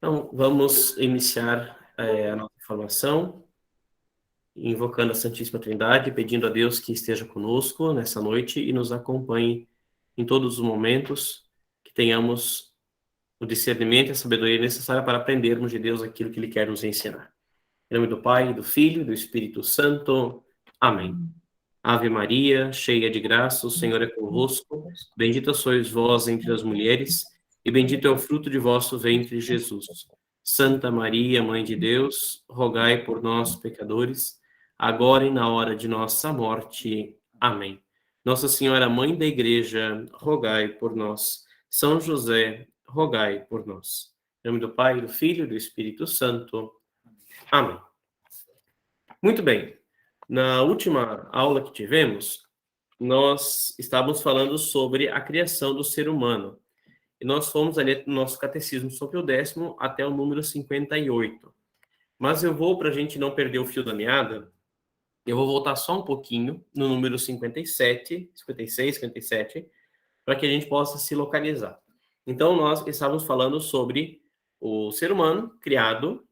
Então, vamos iniciar a nossa formação, invocando a Santíssima Trindade, pedindo a Deus que esteja conosco nessa noite e nos acompanhe em todos os momentos, que tenhamos o discernimento e a sabedoria necessária para aprendermos de Deus aquilo que Ele quer nos ensinar. Em nome do Pai, do Filho e do Espírito Santo. Amém. Ave Maria, cheia de graça, o Senhor é convosco. Bendita sois vós entre as mulheres, e bendito é o fruto de vosso ventre, Jesus. Santa Maria, Mãe de Deus, rogai por nós, pecadores, agora e na hora de nossa morte. Amém. Nossa Senhora, Mãe da Igreja, rogai por nós. São José, rogai por nós. Em nome do Pai, do Filho e do Espírito Santo. Amém. Muito bem. Na última aula que tivemos, nós estávamos falando sobre a criação do ser humano. E nós fomos ali no nosso catecismo sobre o 10º até o número 58. Mas eu vou, para a gente não perder o fio da meada, eu vou voltar só um pouquinho no número 57, 56, 57, para que a gente possa se localizar. Então, nós estávamos falando sobre o ser humano criado,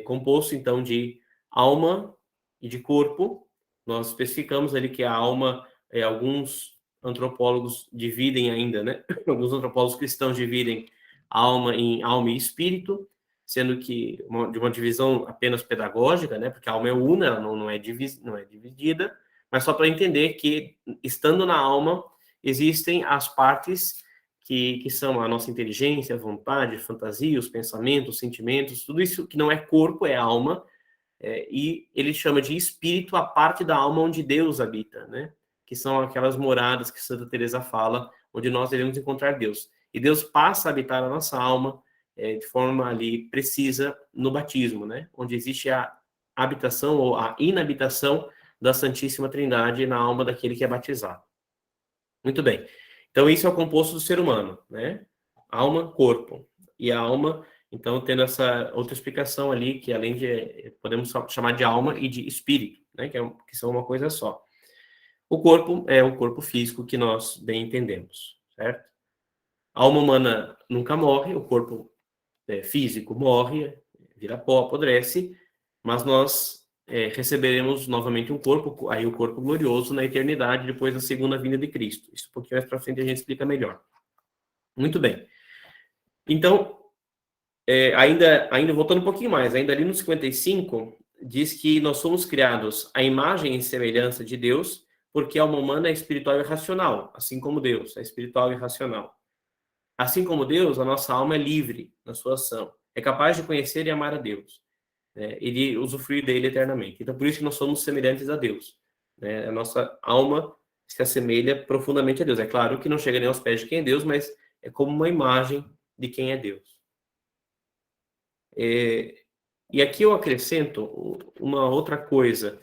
composto, então, de alma e de corpo. Nós especificamos ali que a alma, alguns antropólogos dividem ainda, né? Alguns antropólogos cristãos dividem a alma em alma e espírito, sendo que de uma divisão apenas pedagógica, né? Porque a alma é una, ela não é dividida, mas só para entender que, estando na alma, existem as partes que são a nossa inteligência, a vontade, a fantasia, os pensamentos, os sentimentos, tudo isso que não é corpo, é alma, e ele chama de espírito a parte da alma onde Deus habita, né? Que são aquelas moradas que Santa Teresa fala, onde nós devemos encontrar Deus. E Deus passa a habitar a nossa alma de forma ali precisa no batismo, né? Onde existe a habitação ou a inabitação da Santíssima Trindade na alma daquele que é batizado. Muito bem. Então, isso é o composto do ser humano, né? Alma, corpo. E a alma, então, tendo essa outra explicação ali, que além de, podemos chamar de alma e de espírito, né? Que são uma coisa só. O corpo é o corpo físico que nós bem entendemos, certo? A alma humana nunca morre, o corpo físico morre, vira pó, apodrece, mas nós receberemos novamente um corpo, aí o corpo glorioso na eternidade, depois da segunda vinda de Cristo. Isso um pouquinho mais para frente a gente explica melhor. Muito bem. Então, ainda voltando um pouquinho mais, ainda ali no 55, diz que nós somos criados à imagem e semelhança de Deus, porque a alma humana é espiritual e racional, assim como Deus é espiritual e racional. Assim como Deus, a nossa alma é livre na sua ação, é capaz de conhecer e amar a Deus, né? Ele usufruir dele eternamente. Então, por isso que nós somos semelhantes a Deus, né? A nossa alma se assemelha profundamente a Deus. É claro que não chega nem aos pés de quem é Deus, mas é como uma imagem de quem é Deus. E aqui eu acrescento uma outra coisa.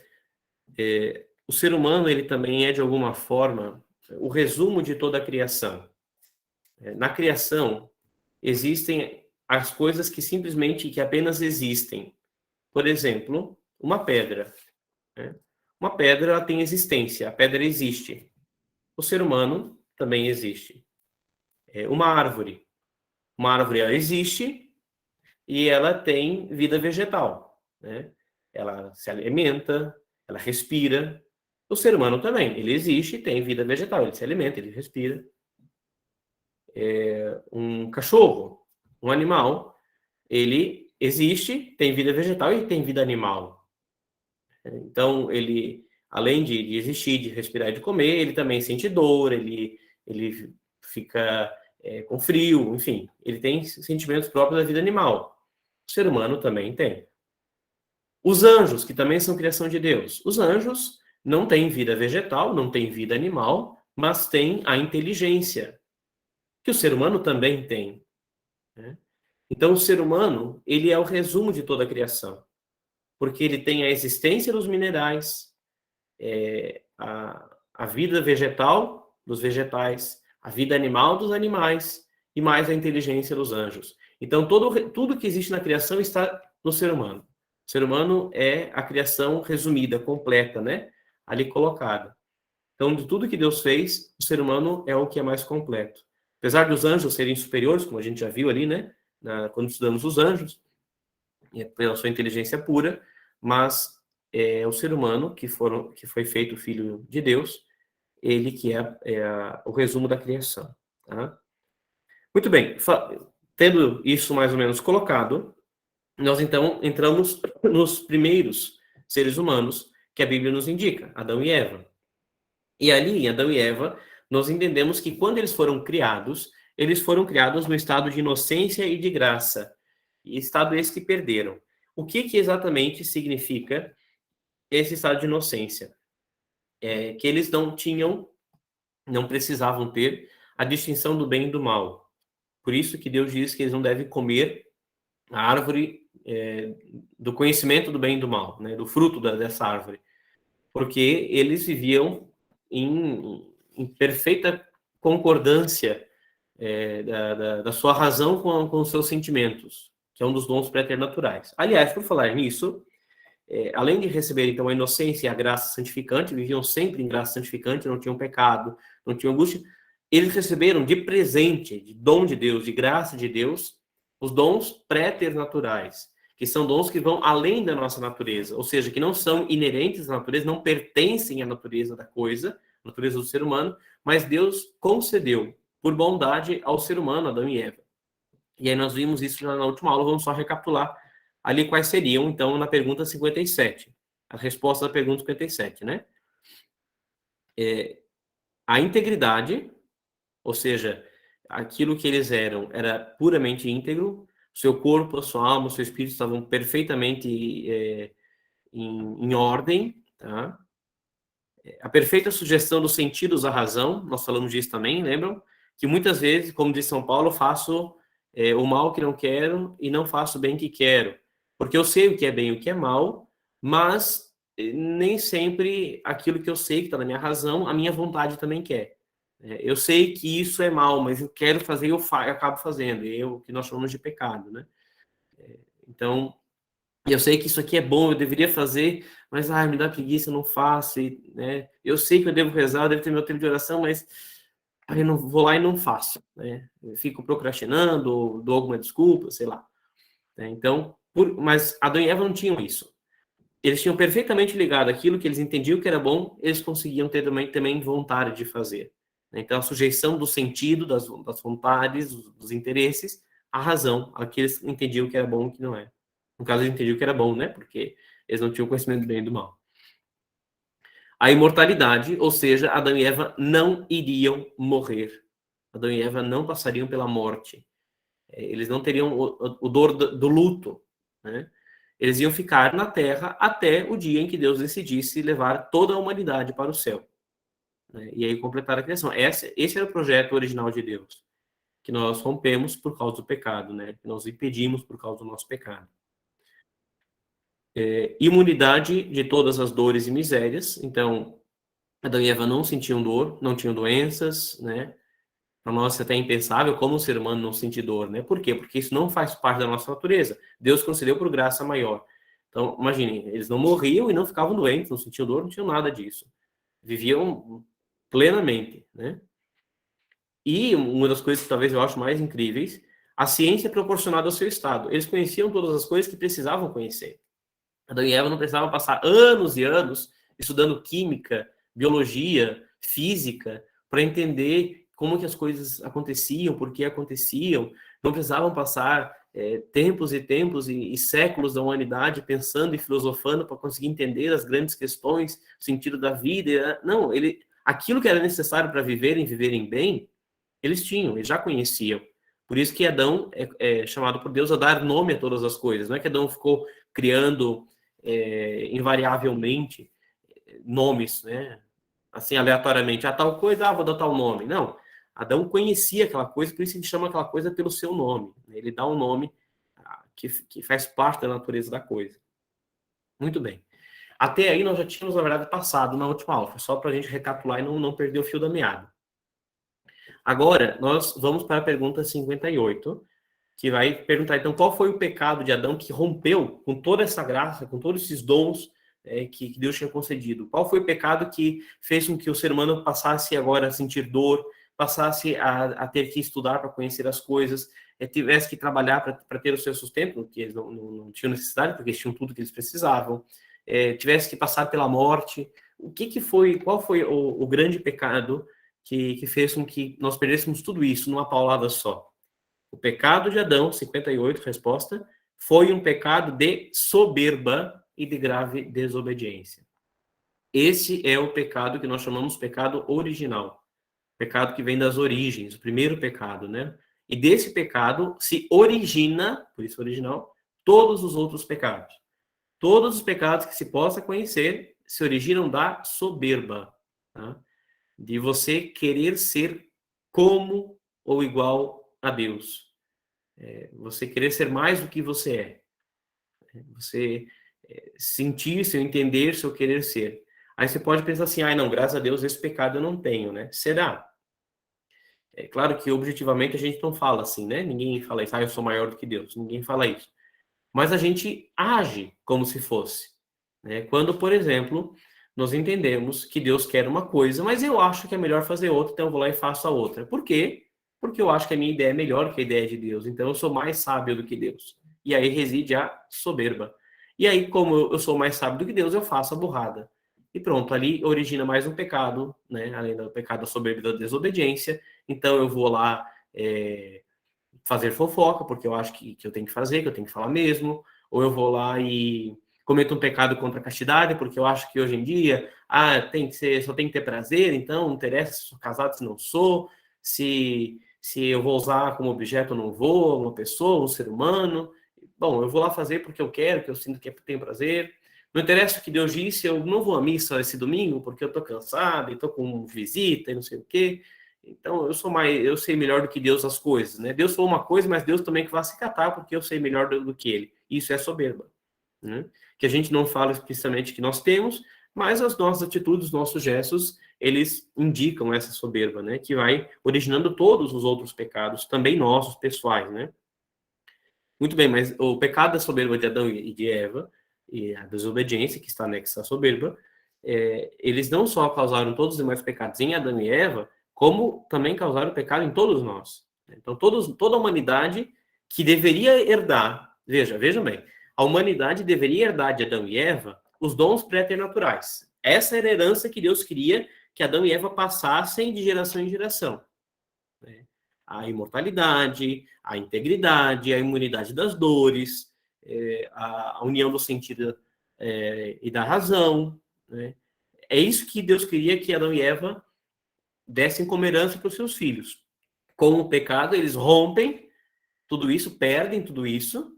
O ser humano, ele também é, de alguma forma, o resumo de toda a criação. Na criação, existem as coisas que simplesmente, que apenas existem. Por exemplo, uma pedra, né? Uma pedra, ela tem existência, a pedra existe. O ser humano também existe. Uma árvore ela existe e ela tem vida vegetal, né? Ela se alimenta, ela respira. O ser humano também, ele existe e tem vida vegetal, ele se alimenta, ele respira. Um cachorro, um animal, ele existe, tem vida vegetal e tem vida animal. Então, ele, além de existir, de respirar e de comer, ele também sente dor, ele fica com frio, enfim, ele tem sentimentos próprios da vida animal. O ser humano também tem. Os anjos, que também são criação de Deus. Os anjos não têm vida vegetal, não têm vida animal, mas têm a inteligência, que o ser humano também tem, né? Então, o ser humano, ele é o resumo de toda a criação, porque ele tem a existência dos minerais, a vida vegetal dos vegetais, a vida animal dos animais e mais a inteligência dos anjos. Então, tudo que existe na criação está no ser humano. O ser humano é a criação resumida, completa, né? Ali colocada. Então, de tudo que Deus fez, o ser humano é o que é mais completo. Apesar dos anjos serem superiores, como a gente já viu ali, né? quando estudamos os anjos, pela sua inteligência pura, mas é o ser humano que foi feito filho de Deus, ele que é o resumo da criação. Tá? Muito bem, tendo isso mais ou menos colocado, nós então entramos nos primeiros seres humanos que a Bíblia nos indica, Adão e Eva. E ali, em Adão e Eva, nós entendemos que quando eles foram criados no estado de inocência e de graça, e estado esse que perderam. O que exatamente significa esse estado de inocência? É que eles não precisavam ter a distinção do bem e do mal. Por isso que Deus diz que eles não devem comer a árvore do conhecimento do bem e do mal, né, do fruto dessa árvore, porque eles viviam em perfeita concordância da sua razão com os seus sentimentos, que é um dos dons preternaturais. Aliás, por falar nisso, além de receber então a inocência e a graça santificante, viviam sempre em graça santificante, não tinham pecado, não tinham angústia, eles receberam de presente, de dom de Deus, de graça de Deus, os dons preternaturais, que são dons que vão além da nossa natureza, ou seja, que não são inerentes à natureza, não pertencem à natureza da coisa, à natureza do ser humano, mas Deus concedeu por bondade ao ser humano, Adão e Eva. E aí nós vimos isso já na última aula, vamos só recapitular ali quais seriam, então, na pergunta 57. A resposta da pergunta 57, né? A integridade, ou seja, aquilo que eles eram era puramente íntegro, seu corpo, a sua alma, o seu espírito estavam perfeitamente em ordem, tá? A perfeita sugestão dos sentidos à razão, nós falamos disso também, lembram? Que muitas vezes, como diz São Paulo, faço o mal que não quero e não faço o bem que quero. Porque eu sei o que é bem e o que é mal, mas nem sempre aquilo que eu sei que está na minha razão, a minha vontade também quer. Eu sei que isso é mal, mas eu quero fazer e eu acabo fazendo. O que nós chamamos de pecado, né? Então, eu sei que isso aqui é bom, eu deveria fazer, mas me dá preguiça, eu não faço. Né? Eu sei que eu devo rezar, eu devo ter meu tempo de oração, mas eu não vou lá e não faço. Né? Eu fico procrastinando, dou alguma desculpa, sei lá. Então, mas Adão e Eva não tinham isso. Eles tinham perfeitamente ligado aquilo que eles entendiam que era bom, eles conseguiam ter também vontade de fazer. Então, a sujeição do sentido, das vontades, dos interesses, à razão, a que eles entendiam que era bom e que não é. No caso, eles entendiam que era bom, né? Porque eles não tinham conhecimento do bem e do mal. A imortalidade, ou seja, Adão e Eva não iriam morrer. Adão e Eva não passariam pela morte. Eles não teriam o dor do luto, né? Eles iam ficar na Terra até o dia em que Deus decidisse levar toda a humanidade para o céu. Né? E aí completar a criação. Esse era o projeto original de Deus, que nós rompemos por causa do pecado, né? Que nós impedimos por causa do nosso pecado. Imunidade de todas as dores e misérias. Então, Adão e Eva não sentiam dor, não tinham doenças, né? Para nós é até impensável como o ser humano não sentir dor, né? Por quê? Porque isso não faz parte da nossa natureza. Deus concedeu por graça maior. Então, imagine, eles não morriam e não ficavam doentes, não sentiam dor, não tinham nada disso. Viviam plenamente, né? E uma das coisas que talvez eu acho mais incríveis, a ciência proporcionada ao seu estado. Eles conheciam todas as coisas que precisavam conhecer. Adão e Eva não precisavam passar anos e anos estudando química, biologia, física, para entender como que as coisas aconteciam, por que aconteciam. Não precisavam passar tempos e tempos e séculos da humanidade pensando e filosofando para conseguir entender as grandes questões, o sentido da vida. Não, aquilo que era necessário para viverem bem, eles tinham, eles já conheciam. Por isso que Adão é chamado por Deus a dar nome a todas as coisas. Não é que Adão ficou criando invariavelmente nomes, né? Assim, aleatoriamente. Tal coisa, vou dar tal nome. Não. Adão conhecia aquela coisa, por isso ele chama aquela coisa pelo seu nome. Ele dá um nome que faz parte da natureza da coisa. Muito bem. Até aí nós já tínhamos, na verdade, passado na última aula. Só para a gente recapitular e não perder o fio da meada. Agora, nós vamos para a pergunta 58, que vai perguntar, então, qual foi o pecado de Adão que rompeu com toda essa graça, com todos esses dons que Deus tinha concedido? Qual foi o pecado que fez com que o ser humano passasse agora a sentir dor, passasse a ter que estudar para conhecer as coisas, tivesse que trabalhar para ter o seu sustento, que eles não tinham necessidade, porque eles tinham tudo que eles precisavam, tivesse que passar pela morte. Qual foi o grande pecado que fez com que nós perdêssemos tudo isso numa paulada só? O pecado de Adão, 58, resposta, foi um pecado de soberba e de grave desobediência. Esse é o pecado que nós chamamos pecado original. Pecado que vem das origens, o primeiro pecado, né? E desse pecado se origina, por isso original, todos os outros pecados. Todos os pecados que se possa conhecer se originam da soberba, tá? De você querer ser como ou igual a Deus. Você querer ser mais do que você é. Você sentir, seu entender, seu querer ser. Aí você pode pensar assim, não, graças a Deus esse pecado eu não tenho, né? Será? É claro que objetivamente a gente não fala assim, né? Ninguém fala isso, eu sou maior do que Deus. Ninguém fala isso. Mas a gente age como se fosse, né? Quando, por exemplo, nós entendemos que Deus quer uma coisa, mas eu acho que é melhor fazer outra, então eu vou lá e faço a outra. Por quê? Porque eu acho que a minha ideia é melhor que a ideia de Deus, então eu sou mais sábio do que Deus. E aí reside a soberba. E aí, como eu sou mais sábio do que Deus, eu faço a burrada. E pronto, ali origina mais um pecado, né? Além do pecado da soberba e da desobediência. Então eu vou lá fazer fofoca, porque eu acho que eu tenho que fazer, que eu tenho que falar mesmo, ou eu vou lá e cometo um pecado contra a castidade, porque eu acho que hoje em dia, tem que ser, só tem que ter prazer, então não interessa se sou casado, se não sou, se eu vou usar como objeto ou não vou, uma pessoa, um ser humano. Bom, eu vou lá fazer porque eu quero, que eu sinto que tenho prazer. Não interessa o que Deus disse, eu não vou à missa esse domingo porque eu tô cansado e tô com visita e não sei o quê. Então, eu sei melhor do que Deus as coisas, né? Deus falou uma coisa, mas Deus também que vai se catar, porque eu sei melhor do que ele. Isso é soberba, né? Que a gente não fala explicitamente que nós temos, mas as nossas atitudes, os nossos gestos, eles indicam essa soberba, né? Que vai originando todos os outros pecados, também nossos, pessoais, né? Muito bem, mas o pecado da soberba de Adão e de Eva, e a desobediência que está anexa à soberba, eles não só causaram todos os demais pecados em Adão e Eva, como também causaram pecado em todos nós. Então, toda a humanidade que deveria herdar, vejam bem, a humanidade deveria herdar de Adão e Eva os dons préternaturais. Essa era a herança que Deus queria que Adão e Eva passassem de geração em geração, né? A imortalidade, a integridade, a imunidade das dores, a união do sentido e da razão, né? É isso que Deus queria que Adão e Eva dessem como herança para os seus filhos. Com o pecado, eles rompem tudo isso, perdem tudo isso,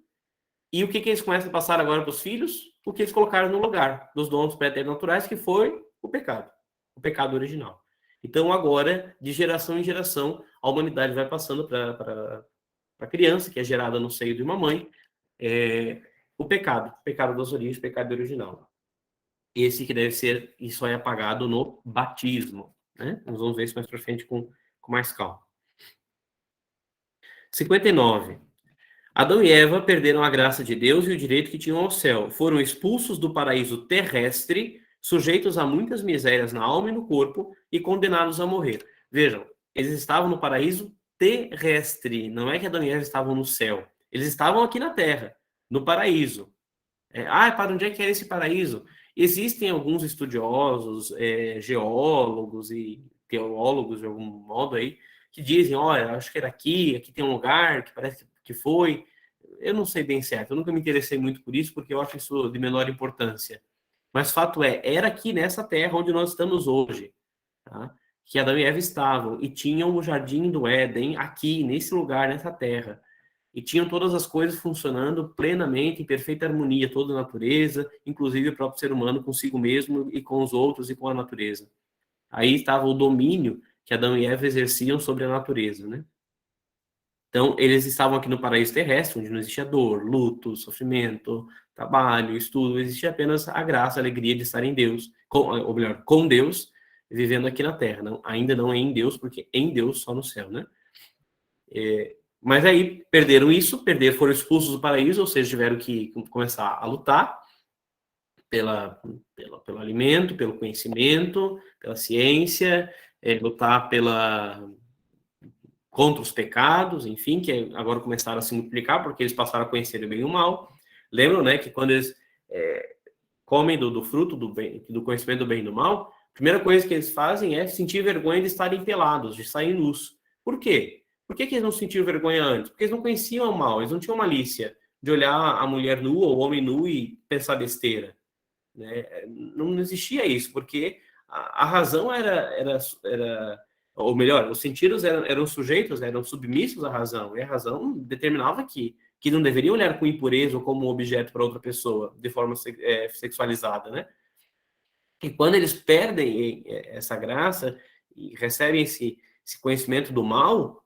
e o que eles começam a passar agora para os filhos? O que eles colocaram no lugar dos dons préternaturais, que foi o pecado original. Então, agora, de geração em geração, a humanidade vai passando para a criança, que é gerada no seio de uma mãe, o pecado das origens, o pecado original. Esse que deve ser, e só é apagado no batismo, né? Nós vamos ver isso mais para frente com mais calma. 59. Adão e Eva perderam a graça de Deus e o direito que tinham ao céu. Foram expulsos do paraíso terrestre, sujeitos a muitas misérias na alma e no corpo e condenados a morrer. Vejam, eles estavam no paraíso terrestre. Não é que Adão e Eva estavam no céu. Eles estavam aqui na terra, no paraíso. Para onde é que era esse paraíso? Existem alguns estudiosos, geólogos e teólogos, de algum modo aí, que dizem, olha, acho que era aqui tem um lugar que parece que foi. Eu não sei bem certo, eu nunca me interessei muito por isso, porque eu acho isso de menor importância. Mas fato era aqui nessa terra onde nós estamos hoje, tá? Que Adão e Eva estavam, e tinham o jardim do Éden aqui, nesse lugar, nessa terra. E tinham todas as coisas funcionando plenamente, em perfeita harmonia, toda a natureza, inclusive o próprio ser humano consigo mesmo e com os outros e com a natureza. Aí estava o domínio que Adão e Eva exerciam sobre a natureza, né? Então, eles estavam aqui no paraíso terrestre, onde não existia dor, luto, sofrimento, trabalho, estudo, existia apenas a graça, a alegria de estar em Deus, ou melhor, com Deus, vivendo aqui na Terra. Não, ainda não é em Deus, porque em Deus só no céu, né? Mas aí perderam isso, foram expulsos do paraíso, ou seja, tiveram que começar a lutar pelo alimento, pelo conhecimento, pela ciência, lutar contra os pecados, enfim, que agora começaram a se multiplicar porque eles passaram a conhecer o bem e o mal. Lembram, né, que quando eles comem do fruto do conhecimento do bem e do mal, a primeira coisa que eles fazem é sentir vergonha de estarem pelados, de sair nus. Por quê? Por que eles não sentiam vergonha antes? Porque eles não conheciam o mal, eles não tinham malícia de olhar a mulher nua ou o homem nu e pensar besteira. Né? Não existia isso, porque a razão era, ou melhor, os sentidos eram sujeitos, eram submissos à razão, e a razão determinava que não deveriam olhar com impureza ou como um objeto para outra pessoa, de forma sexualizada, né? E quando eles perdem essa graça e recebem esse conhecimento do mal,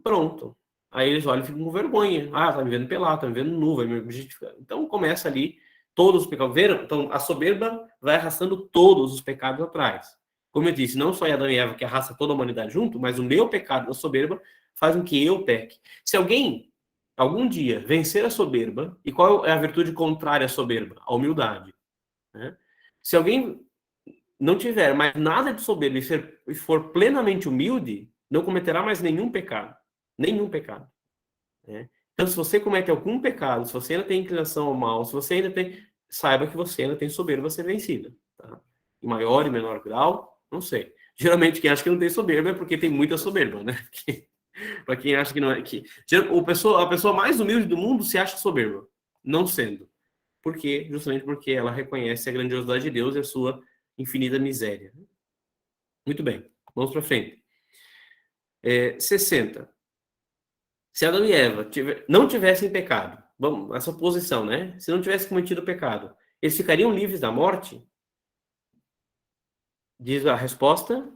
pronto. Aí eles olham e ficam com vergonha. Ah, tá me vendo pelado, tá me vendo nu, vai me objetificar. Então começa ali todos os pecados. Viram? Então a soberba vai arrastando todos os pecados atrás. Como eu disse, não só é Adão e Eva que arrasta toda a humanidade junto, mas o meu pecado da soberba faz com que eu peque. Se alguém, algum dia, vencer a soberba, e qual é a virtude contrária à soberba? A humildade. Né? Se alguém não tiver mais nada de soberba e for plenamente humilde, não cometerá mais nenhum pecado. Nenhum pecado. Né? Então, se você comete algum pecado, se você ainda tem inclinação ao mal, se você ainda tem, saiba que você ainda tem soberba a ser vencida. Tá? Em maior e menor grau, não sei. Geralmente, quem acha que não tem soberba é porque tem muita soberba, né? Para quem acha que não é. A pessoa mais humilde do mundo se acha soberba, não sendo. Por quê? Justamente porque ela reconhece a grandiosidade de Deus e a sua infinita miséria. Muito bem, vamos para frente. 60. Se Adão e Eva não tivessem pecado, vamos, essa posição, né? Se não tivessem cometido pecado, eles ficariam livres da morte? Diz a resposta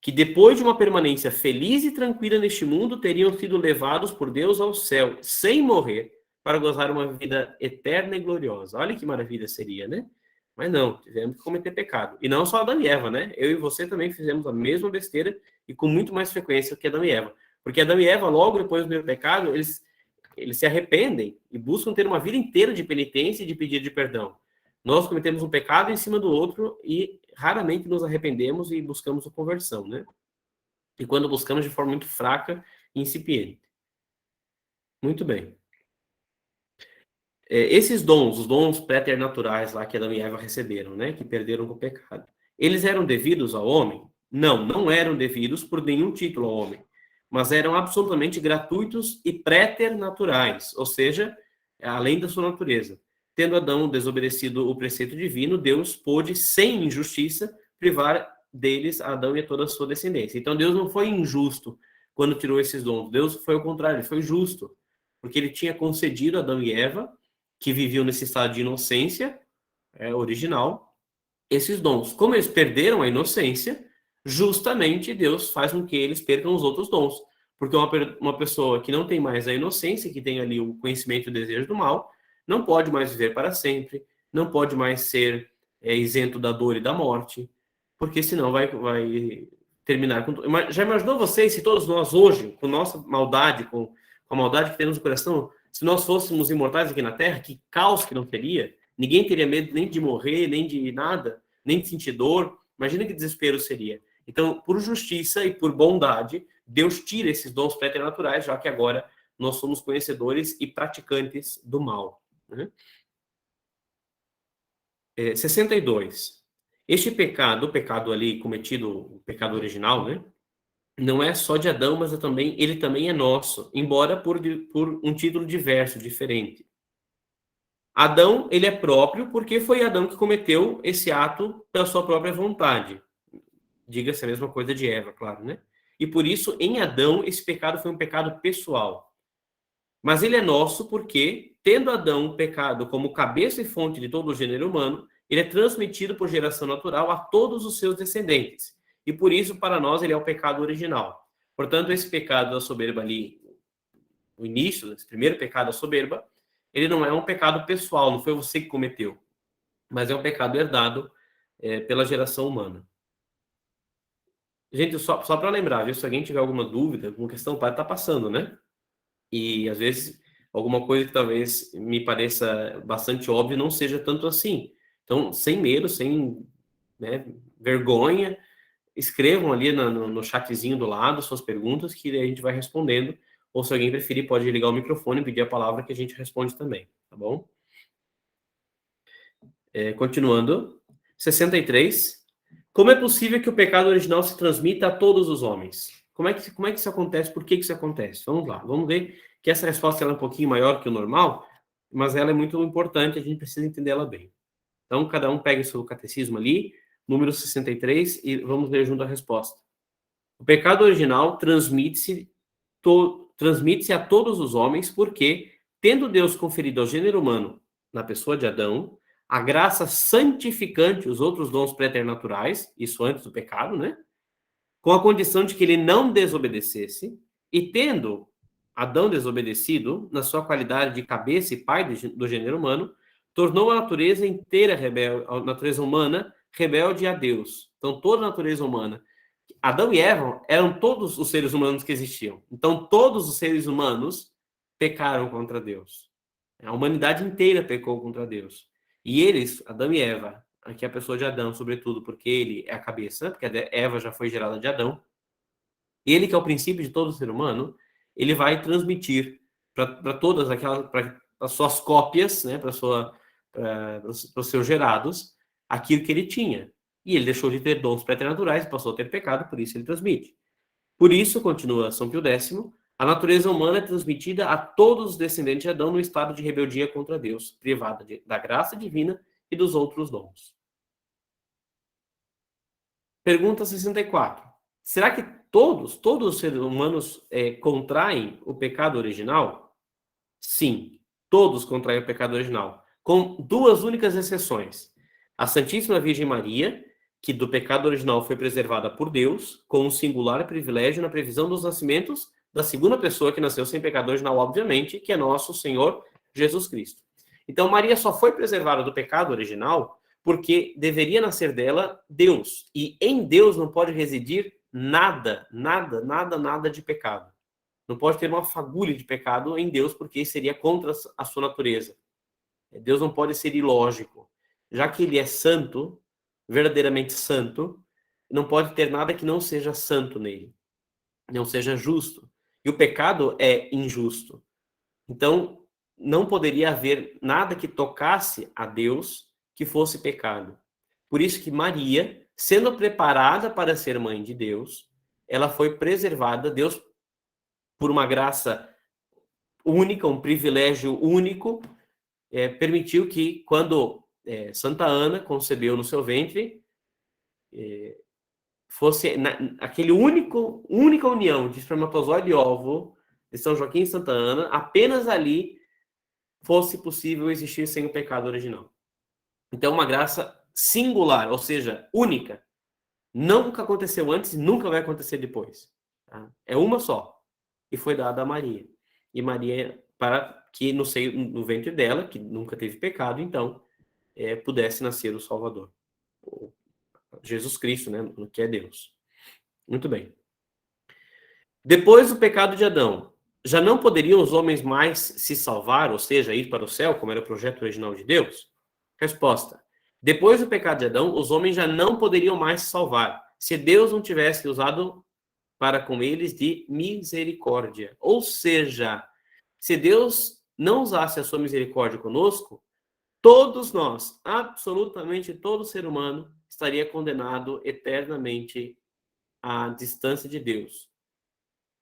que depois de uma permanência feliz e tranquila neste mundo, teriam sido levados por Deus ao céu, sem morrer, para gozar uma vida eterna e gloriosa. Olha que maravilha seria, né? Mas não, tivemos que cometer pecado. E não só Adão e Eva, né? Eu e você também fizemos a mesma besteira e com muito mais frequência que Adão e Eva. Porque Adão e Eva, logo depois do primeiro pecado, eles se arrependem e buscam ter uma vida inteira de penitência e de pedido de perdão. Nós cometemos um pecado em cima do outro e raramente nos arrependemos e buscamos a conversão, né? E quando buscamos de forma muito fraca e incipiente. Muito bem. Esses dons, os dons preternaturais lá que Adão e Eva receberam, né? Que perderam com o pecado. Eles eram devidos ao homem? Não, não eram devidos por nenhum título ao homem. Mas eram absolutamente gratuitos e preternaturais, ou seja, além da sua natureza. Tendo Adão desobedecido o preceito divino, Deus pôde, sem injustiça, privar deles a Adão e a toda a sua descendência. Então Deus não foi injusto quando tirou esses dons. Deus foi o contrário, ele foi justo. Porque ele tinha concedido a Adão e Eva, que viviam nesse estado de inocência original, esses dons. Como eles perderam a inocência, justamente Deus faz com que eles percam os outros dons. Porque uma pessoa que não tem mais a inocência, que tem ali o conhecimento e o desejo do mal, não pode mais viver para sempre, não pode mais ser isento da dor e da morte, porque senão vai terminar com... Já imaginou vocês se todos nós hoje, com nossa maldade, com a maldade que temos no coração, se nós fôssemos imortais aqui na Terra, que caos que não teria? Ninguém teria medo nem de morrer, nem de nada, nem de sentir dor. Imagina que desespero seria. Então, por justiça e por bondade, Deus tira esses dons preternaturais, já que agora nós somos conhecedores e praticantes do mal. Né? 62. Este pecado, o pecado ali cometido, o pecado original, né? Não é só de Adão, mas ele também é nosso, embora por um título diverso, diferente. Adão, ele é próprio porque foi Adão que cometeu esse ato pela sua própria vontade. Diga-se a mesma coisa de Eva, claro, né? E por isso, em Adão, esse pecado foi um pecado pessoal. Mas ele é nosso porque, tendo Adão pecado como cabeça e fonte de todo o gênero humano, ele é transmitido por geração natural a todos os seus descendentes. E por isso, para nós, ele é o pecado original. Portanto, esse pecado da soberba ali, o início, esse primeiro pecado da soberba, ele não é um pecado pessoal, não foi você que cometeu, mas é um pecado herdado pela geração humana. Gente, só para lembrar, viu? Se alguém tiver alguma dúvida, alguma questão, pode estar passando, né? E, às vezes, alguma coisa que talvez me pareça bastante óbvio não seja tanto assim. Então, sem medo, sem vergonha, escrevam ali no chatzinho do lado suas perguntas, que a gente vai respondendo. Ou se alguém preferir, pode ligar o microfone e pedir a palavra que a gente responde também, tá bom? Continuando. 63. Como é possível que o pecado original se transmita a todos os homens? Como é que isso acontece? Por que isso acontece? Vamos lá, vamos ver que essa resposta ela é um pouquinho maior que o normal, mas ela é muito importante, a gente precisa entender ela bem. Então, cada um pega o seu catecismo ali, número 63, e vamos ler junto a resposta. O pecado original transmite-se a todos os homens porque, tendo Deus conferido ao gênero humano, na pessoa de Adão, a graça santificante, os outros dons preternaturais, isso antes do pecado, né? Com a condição de que ele não desobedecesse, e tendo Adão desobedecido, na sua qualidade de cabeça e pai do gênero humano, tornou a natureza inteira rebelde, a natureza humana rebelde a Deus. Então, toda a natureza humana. Adão e Eva eram todos os seres humanos que existiam. Então, todos os seres humanos pecaram contra Deus. A humanidade inteira pecou contra Deus. E eles, Adão e Eva, aqui a pessoa de Adão, sobretudo, porque ele é a cabeça, porque Eva já foi gerada de Adão, ele que é o princípio de todo ser humano, ele vai transmitir para todas aquelas, para as suas cópias, né, para os seus gerados, aquilo que ele tinha. E ele deixou de ter dons preternaturais e passou a ter pecado, por isso ele transmite. Por isso, continua São Pio X, a natureza humana é transmitida a todos os descendentes de Adão no estado de rebeldia contra Deus, privada da graça divina e dos outros dons. Pergunta 64. Será que todos os seres humanos contraem o pecado original? Sim, todos contraem o pecado original, com duas únicas exceções. A Santíssima Virgem Maria, que do pecado original foi preservada por Deus, com um singular privilégio na previsão dos nascimentos da segunda pessoa que nasceu sem pecado original, obviamente, que é nosso Senhor Jesus Cristo. Então, Maria só foi preservada do pecado original porque deveria nascer dela Deus. E em Deus não pode residir nada de pecado. Não pode ter uma fagulha de pecado em Deus, porque seria contra a sua natureza. Deus não pode ser ilógico. Já que ele é santo, verdadeiramente santo, não pode ter nada que não seja santo nele, não seja justo. E o pecado é injusto. Então, não poderia haver nada que tocasse a Deus que fosse pecado. Por isso que Maria, sendo preparada para ser mãe de Deus, ela foi preservada, Deus, por uma graça única, um privilégio único, permitiu que, quando Santa Ana concebeu no seu ventre, fosse aquele única união de espermatozoide e óvulo de São Joaquim e Santa Ana, apenas ali fosse possível existir sem o pecado original. Então, uma graça singular, ou seja, única. Nunca aconteceu antes e nunca vai acontecer depois. Tá? É uma só. E foi dada a Maria. E Maria, para que no ventre dela, que nunca teve pecado, então, pudesse nascer o Salvador. Jesus Cristo, né? Que é Deus. Muito bem. Depois do pecado de Adão, já não poderiam os homens mais se salvar, ou seja, ir para o céu, como era o projeto original de Deus? Resposta. Depois do pecado de Adão, os homens já não poderiam mais se salvar, se Deus não tivesse usado para com eles de misericórdia. Ou seja, se Deus não usasse a sua misericórdia conosco, todos nós, absolutamente todo ser humano, estaria condenado eternamente à distância de Deus,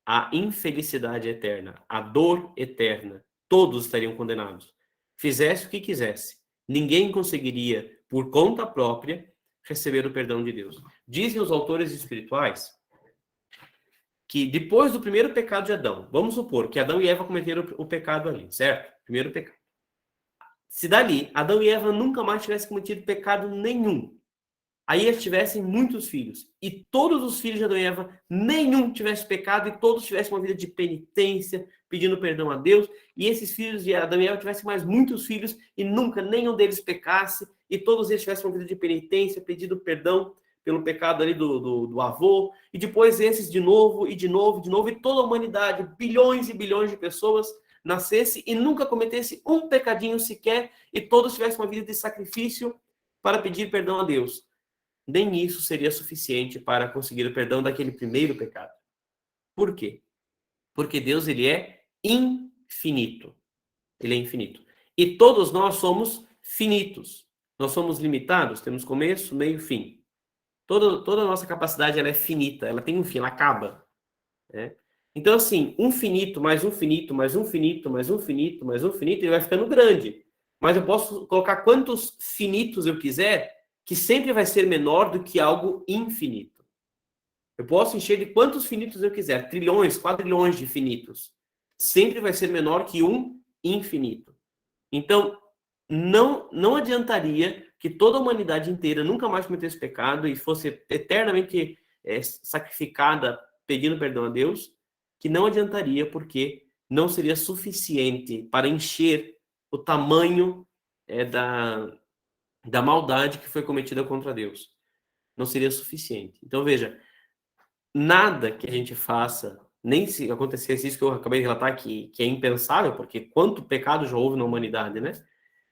à infelicidade eterna, à dor eterna. Todos estariam condenados. Fizesse o que quisesse. Ninguém conseguiria, por conta própria, receber o perdão de Deus. Dizem os autores espirituais que depois do primeiro pecado de Adão, vamos supor que Adão e Eva cometeram o pecado ali, certo? Primeiro pecado. Se dali Adão e Eva nunca mais tivessem cometido pecado nenhum, aí eles tivessem muitos filhos, e todos os filhos de Adão e Eva, nenhum tivesse pecado, e todos tivessem uma vida de penitência, pedindo perdão a Deus, e esses filhos de Adão e Eva tivessem mais muitos filhos, e nunca nenhum deles pecasse, e todos eles tivessem uma vida de penitência, pedindo perdão pelo pecado ali do avô, e depois esses de novo, e toda a humanidade, bilhões e bilhões de pessoas, nascesse e nunca cometesse um pecadinho sequer, e todos tivessem uma vida de sacrifício para pedir perdão a Deus. nem isso seria suficiente para conseguir o perdão daquele primeiro pecado. Por quê? Porque Deus, ele é infinito. Ele é infinito. E todos nós somos finitos. Nós somos limitados, temos começo, meio, fim. Toda a nossa capacidade, ela é finita, ela tem um fim, ela acaba, né? Então, assim, um finito, mais um finito, mais um finito, mais um finito, mais um finito, ele vai ficando grande. Mas eu posso colocar quantos finitos eu quiser, que sempre vai ser menor do que algo infinito. Eu posso encher de quantos finitos eu quiser, trilhões, quadrilhões de finitos. Sempre vai ser menor que um infinito. Então, não adiantaria que toda a humanidade inteira nunca mais cometesse pecado e fosse eternamente sacrificada pedindo perdão a Deus, que não adiantaria porque não seria suficiente para encher o tamanho da maldade que foi cometida contra Deus. Não seria suficiente. Então, veja, nada que a gente faça, nem se acontecesse isso que eu acabei de relatar, que é impensável, porque quanto pecado já houve na humanidade, né?